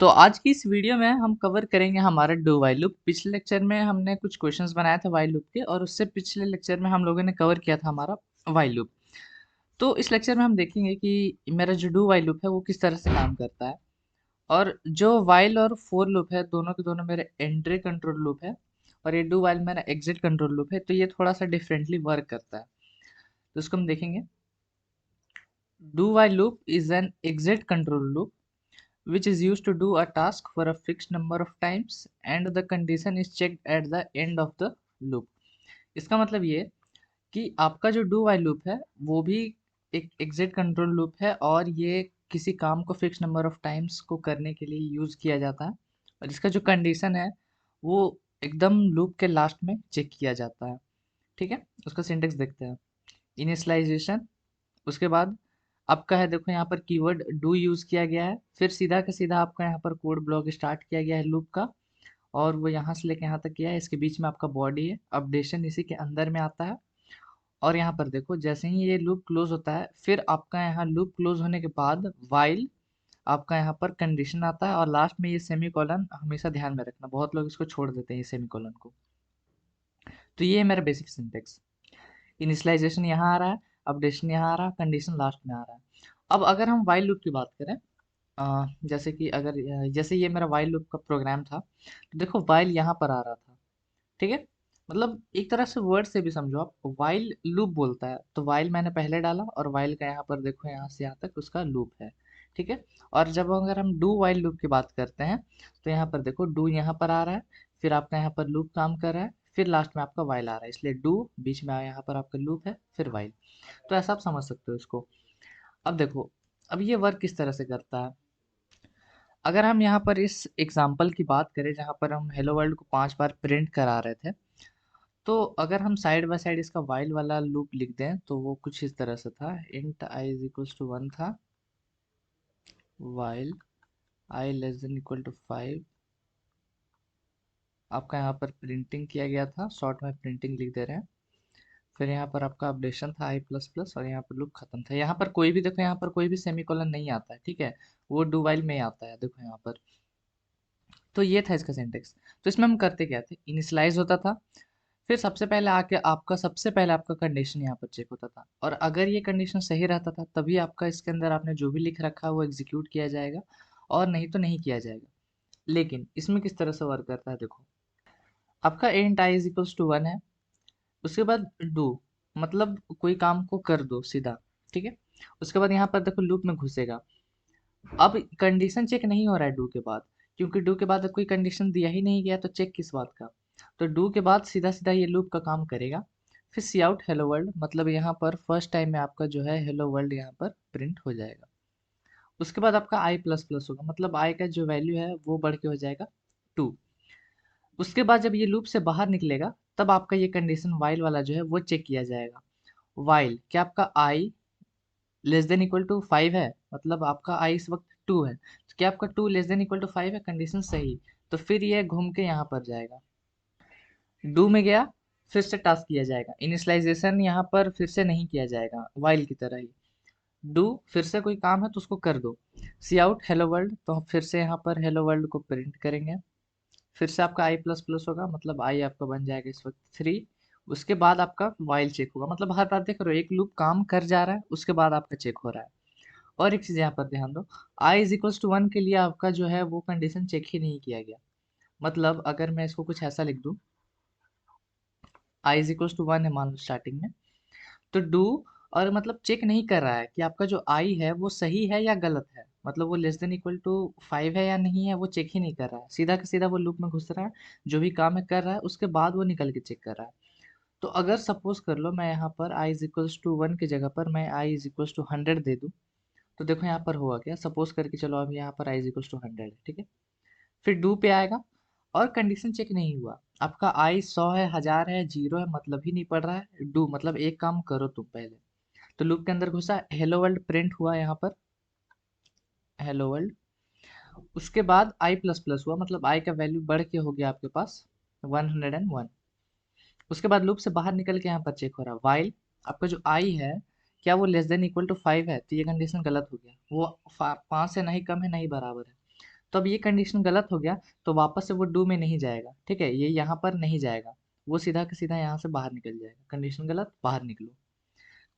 तो आज की इस वीडियो में हम कवर करेंगे हमारा डू वाइल लूप। पिछले लेक्चर में हमने कुछ क्वेश्चंस बनाए थे वाइल लूप के, और उससे पिछले लेक्चर में हम लोगों ने कवर किया था हमारा वाइल लूप। तो इस लेक्चर में हम देखेंगे कि मेरा जो डू वाइल लूप है वो किस तरह से काम करता है। और जो वाइल और फोर लूप है दोनों के दोनों मेरे एंट्री कंट्रोल लूप है, और ये डू वाइल मेरा एग्जिट कंट्रोल लूप है। तो ये थोड़ा सा डिफरेंटली वर्क करता है, तो इसको हम देखेंगे। Do while loop is an exit control loop which is used to do a task for a fixed number of times and the condition is checked at the end of the loop। इसका मतलब ये कि आपका जो do while loop है वो भी एक एग्जिट कंट्रोल लूप है, और ये किसी काम को फिक्स नंबर ऑफ टाइम्स को करने के लिए यूज किया जाता है। और इसका जो कंडीशन है वो एकदम लूप के लास्ट में चेक किया जाता है। ठीक है, उसका सिंटेक्स देखते हैं। इनिशियलाइजेशन, उसके बाद आपका है, देखो यहाँ पर कीवर्ड डू यूज किया गया है, फिर सीधा का सीधा आपका यहाँ पर कोड ब्लॉक स्टार्ट किया गया है लूप का, और वो यहाँ से लेके यहाँ तक किया है। इसके बीच में आपका बॉडी है, अपडेशन इसी के अंदर में आता है। और यहाँ पर देखो जैसे ही ये लूप क्लोज होता है, फिर आपका यहाँ लूप क्लोज होने के बाद वाइल आपका यहाँ पर कंडीशन आता है, और लास्ट में ये सेमी कॉलन हमेशा ध्यान में रखना, बहुत लोग इसको छोड़ देते हैं ये सेमी कॉलन को। तो ये है मेरा बेसिक सिंटेक्स। इनिशियलाइजेशन यहाँ आ रहा है, अपडेशन यहाँ आ रहा है, कंडीशन लास्ट में आ रहा है। अब अगर हम वाइल लूप की बात करें, जैसे कि अगर जैसे ये मेरा वाइल लूप का प्रोग्राम था, तो देखो वाइल यहाँ पर आ रहा था। ठीक है, मतलब एक तरह से वर्ड से भी समझो आप, वाइल लूप बोलता है तो वाइल मैंने पहले डाला, और वाइल का यहाँ पर देखो यहाँ से यहाँ तक उसका लूप है। ठीक है, और जब अगर हम डू वाइल लूप की बात करते हैं, तो यहाँ पर देखो डू यहाँ पर आ रहा है, फिर आपका यहाँ पर लूप काम कर रहा है, फिर लास्ट में आपका वाइल आ रहा है, इसलिए डू बीच में यहाँ पर आपका लूप है, फिर वाइल। तो ऐसा आप समझ सकते हो इसको। अब देखो, अब ये वर्क किस तरह से करता है। अगर हम यहाँ पर इस एग्जाम्पल की बात करें जहाँ पर हम हेलो वर्ल्ड को 5 बार प्रिंट करा रहे थे, तो अगर हम साइड बाय साइड इसका वाइल वाला लूप लिख दें तो वो कुछ इस तरह से था। Int I is equals to 1 था, while I less than equal to 5। आपका यहाँ पर प्रिंटिंग किया गया था, शॉर्ट में प्रिंटिंग लिख दे रहे हैं। फिर यहाँ पर आपका अपडेशन था आई प्लस प्लस, और यहाँ पर लूप खत्म था। यहाँ पर कोई भी देखो, यहाँ पर कोई भी सेमीकोलन नहीं आता है। ठीक है, वो डू वाइल में ही आता है, देखो यहाँ पर। तो ये था इसका सिंटेक्स। तो इसमें हम करते क्या थे, इनिशियलाइज होता था, फिर सबसे पहले आके आपका सबसे पहले आपका कंडीशन यहाँ पर चेक होता था, और अगर ये कंडीशन सही रहता था तभी आपका इसके अंदर आपने जो भी लिख रखा है वो एग्जीक्यूट किया जाएगा, और नहीं तो नहीं किया जाएगा। लेकिन इसमें किस तरह से वर्क करता है, देखो आपका int I is equals to 1 है, उसके बाद डू, मतलब कोई काम को कर दो सीधा। ठीक है, उसके बाद यहाँ पर देखो लूप में घुसेगा। अब कंडीशन चेक नहीं हो रहा है डू के बाद, क्योंकि डू के बाद कोई कंडीशन दिया ही नहीं गया, तो चेक किस बात का। तो डू के बाद सीधा सीधा ये लूप का काम करेगा। फिर सी आउट हेलो वर्ल्ड, मतलब यहाँ पर फर्स्ट टाइम में आपका जो है हेलो वर्ल्ड यहाँ पर प्रिंट हो जाएगा। उसके बाद आपका आई प्लस प्लस होगा, मतलब आई का जो वैल्यू है वो बढ़ के हो जाएगा 2। उसके बाद जब ये लूप से बाहर निकलेगा तब आपका ये कंडीशन वाइल वाला जो है वो चेक किया जाएगा। वाइल क्या आपका आई लेस देन इक्वल टू 5 है, मतलब आपका आई इस वक्त 2 है, तो क्या आपका 2 लेस देन इक्वल टू 5 है, कंडीशन सही। तो फिर ये घूम के यहाँ पर जाएगा, डू में गया, फिर से टास्क किया जाएगा। इनिशियलाइजेशन यहाँ पर फिर से नहीं किया जाएगा, वाइल की तरह ही। डू, फिर से कोई काम है तो उसको कर दो। सी आउट हेलो वर्ल्ड, तो हम फिर से यहाँ पर हेलो वर्ल्ड को प्रिंट करेंगे। फिर से आपका आई प्लस प्लस होगा, मतलब आई आपका बन जाएगा इस वक्त 3। उसके बाद आपका वाइल चेक होगा, मतलब हर बार देख रहे हो एक लूप काम कर जा रहा है, उसके बाद आपका चेक हो रहा है। और एक चीज यहाँ पर ध्यान दो, आई इज इक्वल्स टू 1 के लिए आपका जो है वो कंडीशन चेक ही नहीं किया गया। मतलब अगर मैं इसको कुछ ऐसा लिख दूं, आई इज इक्वल्स टू 1 है मान लो स्टार्टिंग में, तो डू, और मतलब चेक नहीं कर रहा है कि आपका जो आई है वो सही है या गलत है, मतलब वो लेस देन इक्वल टू 5 है या नहीं है, वो चेक ही नहीं कर रहा है। सीधा का सीधा वो लूप में घुस रहा है, जो भी काम है कर रहा है, उसके बाद वो निकल के चेक कर रहा है। तो अगर सपोज कर लो मैं यहाँ पर आई इज इक्वल्स टू 1 की जगह पर मैं आई इज इक्वल्स टू 100 दे दूं, तो देखो यहाँ पर हुआ क्या, सपोज करके चलो अब यहाँ पर आई इज इक्वल्स टू 100 है। ठीक है, फिर डू पे आएगा, और कंडीशन चेक नहीं हुआ, आपका आई 100 है, 1000 है, 0 है, मतलब ही नहीं पड़ रहा है। डू मतलब एक काम करो तुम पहले। तो लूप के अंदर घुसा, हेलो वर्ल्ड प्रिंट हुआ यहाँ पर, हेलो वर्ल्ड। उसके बाद आई प्लस प्लस हुआ, मतलब आई का वैल्यू बढ़ के हो गया आपके पास 101। उसके बाद लूप से बाहर निकल के यहाँ पर चेक हो रहा है वाइल, आपका जो आई है क्या वो लेस देन इक्वल टू 5 है, तो ये कंडीशन गलत हो गया, वो 5 से नहीं कम है नहीं बराबर है। तो अब ये कंडीशन गलत हो गया, तो वापस से वो डू में नहीं जाएगा, ठीक है, ये यहाँ पर नहीं जाएगा, वो सीधा का सीधा यहाँ से बाहर निकल जाएगा, कंडीशन गलत, बाहर निकलो।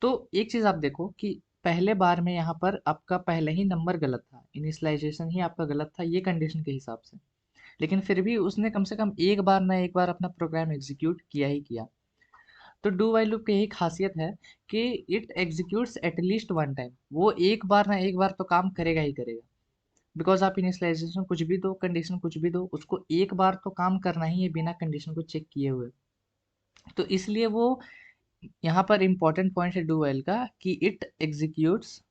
तो एक चीज़ आप देखो कि पहले बार में यहाँ पर आपका पहले ही नंबर गलत था, इनिशियलाइजेशन ही आपका गलत था ये कंडीशन के हिसाब से, लेकिन फिर भी उसने कम से कम एक बार ना एक बार अपना प्रोग्राम एग्जीक्यूट किया ही किया। तो डू वाइल लूप की यही खासियत है कि it executes at least one time, वो एक बार ना एक बार तो काम करेगा ही करेगा। बिकॉज आप इनिशियलाइजेशन कुछ भी दो, कंडीशन कुछ भी दो, उसको एक बार तो काम करना ही है बिना कंडीशन को चेक किए हुए। तो इसलिए वो यहाँ पर इंपॉर्टेंट पॉइंट है डू वाइल का कि इट एग्जीक्यूट्स,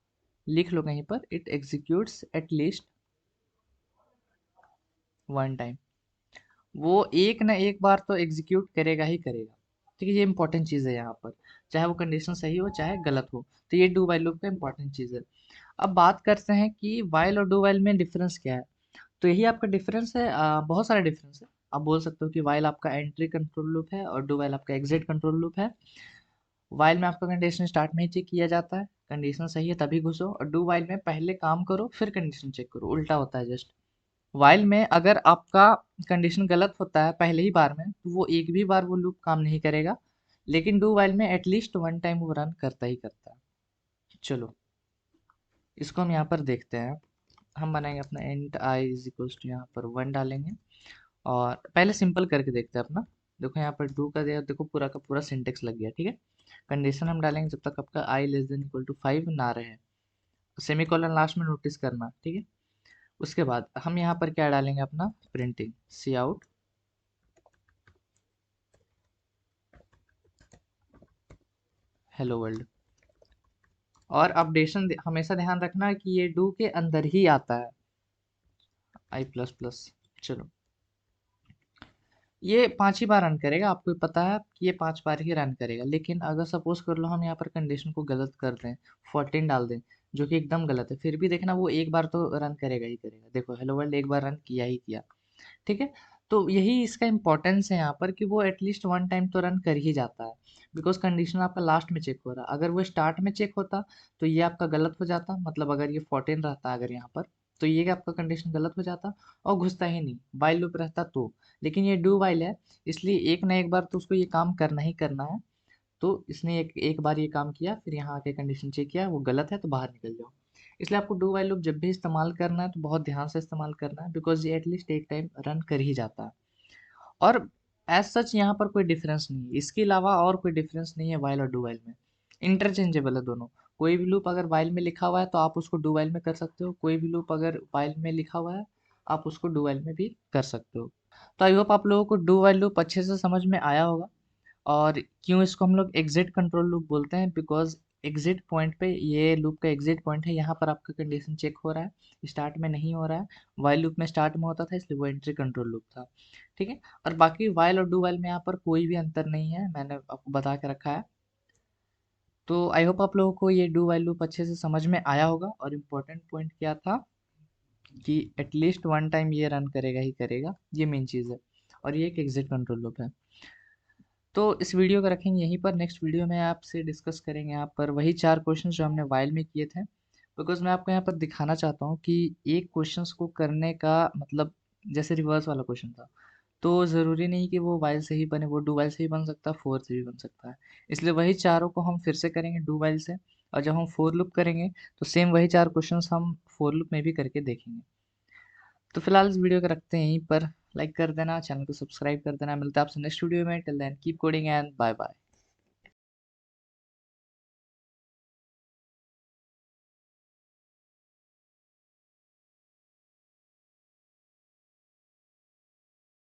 लिख लो कहीं पर, it executes at least one time, वो एक ना एक बार तो एग्जीक्यूट करेगा ही करेगा। ठीक है, ये इंपॉर्टेंट चीज़ है यहाँ पर, चाहे वो कंडीशन सही हो चाहे गलत हो, तो ये डू वाइल लूप का इंपॉर्टेंट चीज़ है। अब बात करते हैं कि वाइल और डू वाइल में डिफरेंस क्या है। तो यही आपका डिफरेंस है, बहुत सारा डिफरेंस है। आप बोल सकते हो कि वाइल आपका एंट्री कंट्रोल लूप है और डू वाइल आपका एग्जिट कंट्रोल लूप है। वाइल में आपका कंडीशन स्टार्ट में ही चेक किया जाता है, कंडीशन सही है तभी घुसो, और डू वाइल में पहले काम करो फिर कंडीशन चेक करो, उल्टा होता है जस्ट। वाइल में अगर आपका कंडीशन गलत होता है पहले ही बार में, तो वो एक भी बार वो लूप काम नहीं करेगा, लेकिन डू वाइल में एटलीस्ट वन टाइम वो रन करता ही करता है। चलो इसको हम यहाँ पर देखते हैं। हम बनाएंगे अपना int I is equals to, यहाँ पर वन डालेंगे, और पहले सिंपल करके देखते हैं अपना। देखो यहाँ पर डू का दिया, देखो पूरा का पूरा सिंटेक्स लग गया, ठीक है। कंडीशन हम डालेंगे जब तक आपका आई लेस देन इक्वल टू 5 ना रहे, सेमीकोलन लास्ट में नोटिस करना, ठीक है। उसके बाद हम यहाँ पर क्या डालेंगे, अपना प्रिंटिंग सी आउट हेलो वर्ल्ड। और अपडेशन हमेशा ध्यान रखना कि ये डू के अंदर ही आता है, आई प्लस प्लस। चलो ये 5 ही बार रन करेगा, आपको पता है कि ये 5 बार ही रन करेगा, लेकिन अगर सपोज कर लो हम यहाँ पर कंडीशन को गलत कर दें, 14 डाल दें, जो कि एकदम गलत है, फिर भी देखना वो एक बार तो रन करेगा ही करेगा। देखो हेलो वर्ल्ड एक बार रन किया ही किया, ठीक है। तो यही इसका इंपॉर्टेंस है यहाँ पर कि वो एटलीस्ट वन टाइम तो रन कर ही जाता है, बिकॉज कंडीशन आपका लास्ट में चेक हो रहा है। अगर वो स्टार्ट में चेक होता तो ये आपका गलत हो जाता, मतलब अगर ये 14 रहता अगर यहाँ पर, तो ये आपका कंडीशन गलत हो जाता और घुसता ही नहीं, वाइल लूप रहता तो। लेकिन ये डू वाइल है, इसलिए एक ना एक बार तो उसको ये काम करना ही करना है। तो इसने एक एक बार ये काम किया, फिर यहाँ आके कंडीशन चेक किया, वो गलत है तो बाहर निकल जाओ। इसलिए आपको डू वाइल लूप जब भी इस्तेमाल करना है तो बहुत ध्यान से इस्तेमाल करना है, बिकॉज ये एटलीस्ट एक टाइम रन कर ही जाता है। और एज सच यहाँ पर कोई डिफरेंस नहीं है, इसके अलावा और कोई डिफरेंस नहीं है वाइल और डू वाइल में, इंटरचेंजेबल है दोनों। कोई भी लूप अगर वाइल में लिखा हुआ है तो आप उसको डू वाइल में कर सकते हो, कोई भी लूप अगर वाइल में लिखा हुआ है आप उसको डू वाइल में भी कर सकते हो। तो आई होप आप लोगों को डू वाइल लूप अच्छे से समझ में आया होगा। और क्यों इसको हम लोग एग्जिट कंट्रोल लूप बोलते हैं, बिकॉज एग्जिट पॉइंट पे, ये लूप का एग्जिट पॉइंट है, यहाँ पर आपका कंडीशन चेक हो रहा है, स्टार्ट में नहीं हो रहा है। वाइल लूप में स्टार्ट में होता था, इसलिए वो एंट्री कंट्रोल लूप था, ठीक है। और बाकी वाइल और डू वाइल में यहाँ पर कोई भी अंतर नहीं है, मैंने आपको बता के रखा है। तो आई होप आप लोगों को ये डू वाइल लूप अच्छे से समझ में आया होगा। और इम्पोर्टेंट पॉइंट क्या था कि एटलीस्ट वन टाइम ये रन करेगा ही करेगा, ये मेन चीज़ है। और ये एक एग्जिट कंट्रोल लूप है। तो इस वीडियो को रखेंगे यहीं पर, नेक्स्ट वीडियो में आपसे डिस्कस करेंगे यहाँ पर वही 4 क्वेश्चन जो हमने वाइल में किए थे। बिकॉज मैं आपको यहाँ पर दिखाना चाहता हूँ कि एक क्वेश्चंस को करने का मतलब, जैसे रिवर्स वाला क्वेश्चन था, तो ज़रूरी नहीं कि वो वाइल से ही बने, वो डू वाइल से ही बन सकता है, फोर से भी बन सकता है। इसलिए वही चारों को हम फिर से करेंगे डू वाइल से, और जब हम फोर लूप करेंगे तो सेम वही 4 क्वेश्चंस हम फोर लूप में भी करके देखेंगे। तो फिलहाल इस वीडियो को रखते हैं यहीं पर, लाइक कर देना, चैनल को सब्सक्राइब कर देना। मिलता है आपसे नेक्स्ट वीडियो में, till then keep coding and bye bye.